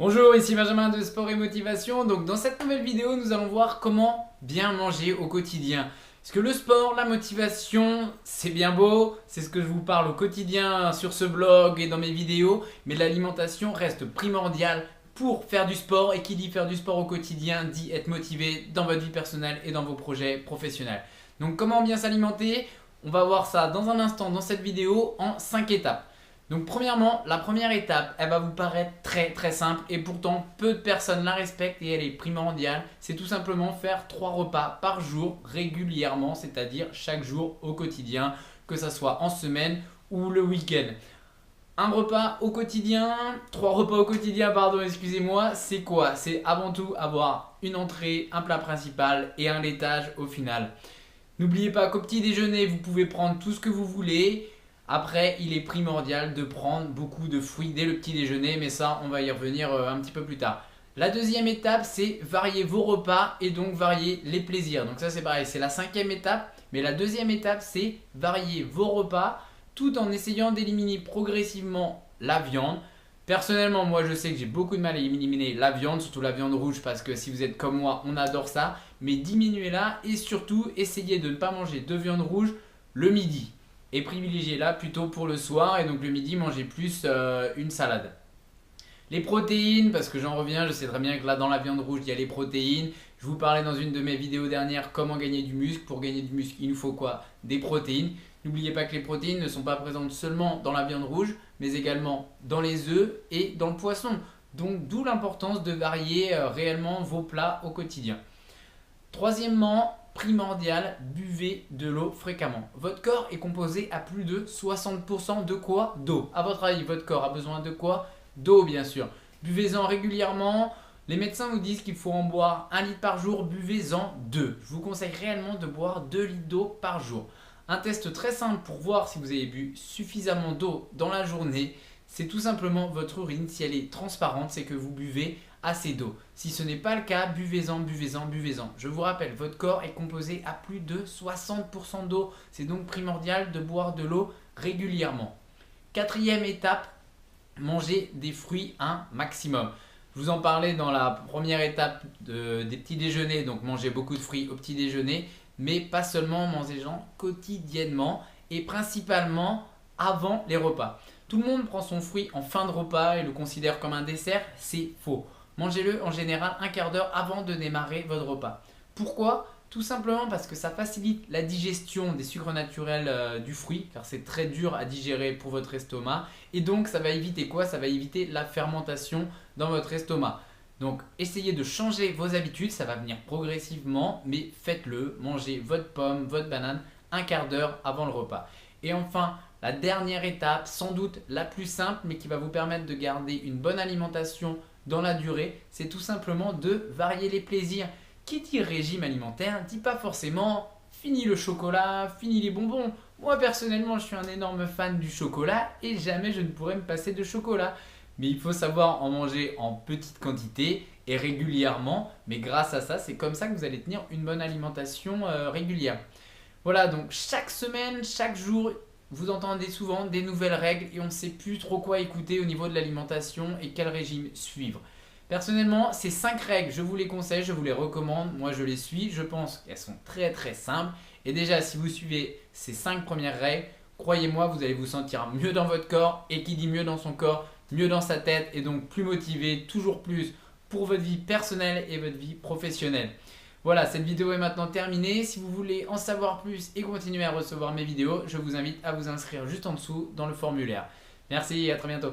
Bonjour, ici Benjamin de Sport et Motivation. Donc dans cette nouvelle vidéo, nous allons voir comment bien manger au quotidien. Parce que le sport, la motivation, c'est bien beau, c'est ce que je vous parle au quotidien sur ce blog et dans mes vidéos, mais l'alimentation reste primordiale pour faire du sport, et qui dit faire du sport au quotidien dit être motivé dans votre vie personnelle et dans vos projets professionnels. Donc comment bien s'alimenter? On va voir ça dans un instant dans cette vidéo en 5 étapes. Donc premièrement, la première étape, elle va vous paraître très simple et pourtant peu de personnes la respectent et elle est primordiale. C'est tout simplement faire 3 repas par jour régulièrement, c'est-à-dire chaque jour au quotidien, que ça soit en semaine ou le week-end. Un repas au quotidien, 3 repas au quotidien, pardon, excusez-moi, c'est quoi? C'est avant tout avoir une entrée, un plat principal et un laitage au final. N'oubliez pas qu'au petit déjeuner, vous pouvez prendre tout ce que vous voulez. Après, il est primordial de prendre beaucoup de fruits dès le petit déjeuner, mais ça, on va y revenir un petit peu plus tard. La deuxième étape, c'est varier vos repas et donc varier les plaisirs. Donc ça, c'est pareil, c'est la 5e étape. Mais la deuxième étape, c'est varier vos repas tout en essayant d'éliminer progressivement la viande. Personnellement, moi, je sais que j'ai beaucoup de mal à éliminer la viande, surtout la viande rouge, parce que si vous êtes comme moi, on adore ça. Mais diminuez-la et surtout, essayez de ne pas manger de viande rouge le midi et privilégiez-la plutôt pour le soir, et donc le midi mangez plus une salade. Les protéines, parce que j'en reviens, je sais très bien que là dans la viande rouge il y a les protéines. Je vous parlais dans une de mes vidéos dernières comment gagner du muscle. Pour gagner du muscle, il nous faut quoi? Des protéines. N'oubliez pas que les protéines ne sont pas présentes seulement dans la viande rouge, mais également dans les œufs et dans le poisson. Donc d'où l'importance de varier réellement vos plats au quotidien. Troisièmement, primordial, buvez de l'eau fréquemment. Votre corps est composé à plus de 60% de quoi? D'eau. À votre avis, votre corps a besoin de quoi? D'eau, bien sûr. Buvez-en régulièrement. Les médecins vous disent qu'il faut en boire 1 litre par jour, buvez-en 2. Je vous conseille réellement de boire 2 litres d'eau par jour. Un test très simple pour voir si vous avez bu suffisamment d'eau dans la journée, c'est tout simplement votre urine. Si elle est transparente, c'est que vous buvez assez d'eau. Si ce n'est pas le cas, buvez-en, buvez-en, buvez-en. Je vous rappelle, votre corps est composé à plus de 60% d'eau. C'est donc primordial de boire de l'eau régulièrement. Quatrième étape, mangez des fruits un maximum. Je vous en parlais dans la première étape des petits déjeuners, donc mangez beaucoup de fruits au petit déjeuner, mais pas seulement, mangez-en quotidiennement et principalement avant les repas. Tout le monde prend son fruit en fin de repas et le considère comme un dessert, c'est faux. Mangez-le en général un quart d'heure avant de démarrer votre repas. Pourquoi? Tout simplement parce que ça facilite la digestion des sucres naturels du fruit, car c'est très dur à digérer pour votre estomac. Et donc ça va éviter quoi? Ça va éviter la fermentation dans votre estomac. Donc essayez de changer vos habitudes, ça va venir progressivement, mais faites-le. Mangez votre pomme, votre banane un quart d'heure avant le repas. Et enfin, la dernière étape, sans doute la plus simple, mais qui va vous permettre de garder une bonne alimentation dans la durée, c'est tout simplement de varier les plaisirs. Qui dit régime alimentaire dit pas forcément fini le chocolat, fini les bonbons. Moi personnellement, je suis un énorme fan du chocolat et jamais je ne pourrais me passer de chocolat. Mais il faut savoir en manger en petite quantité et régulièrement. Mais grâce à ça, c'est comme ça que vous allez tenir une bonne alimentation régulière. Voilà, donc chaque semaine, chaque jour, vous entendez souvent des nouvelles règles et on ne sait plus trop quoi écouter au niveau de l'alimentation et quel régime suivre. Personnellement, ces 5 règles, je vous les conseille, je vous les recommande, moi je les suis, je pense qu'elles sont très simples. Et déjà, si vous suivez ces 5 premières règles, croyez-moi, vous allez vous sentir mieux dans votre corps, et qui dit mieux dans son corps, mieux dans sa tête, et donc plus motivé, toujours plus pour votre vie personnelle et votre vie professionnelle. Voilà, cette vidéo est maintenant terminée. Si vous voulez en savoir plus et continuer à recevoir mes vidéos, je vous invite à vous inscrire juste en dessous dans le formulaire. Merci et à très bientôt.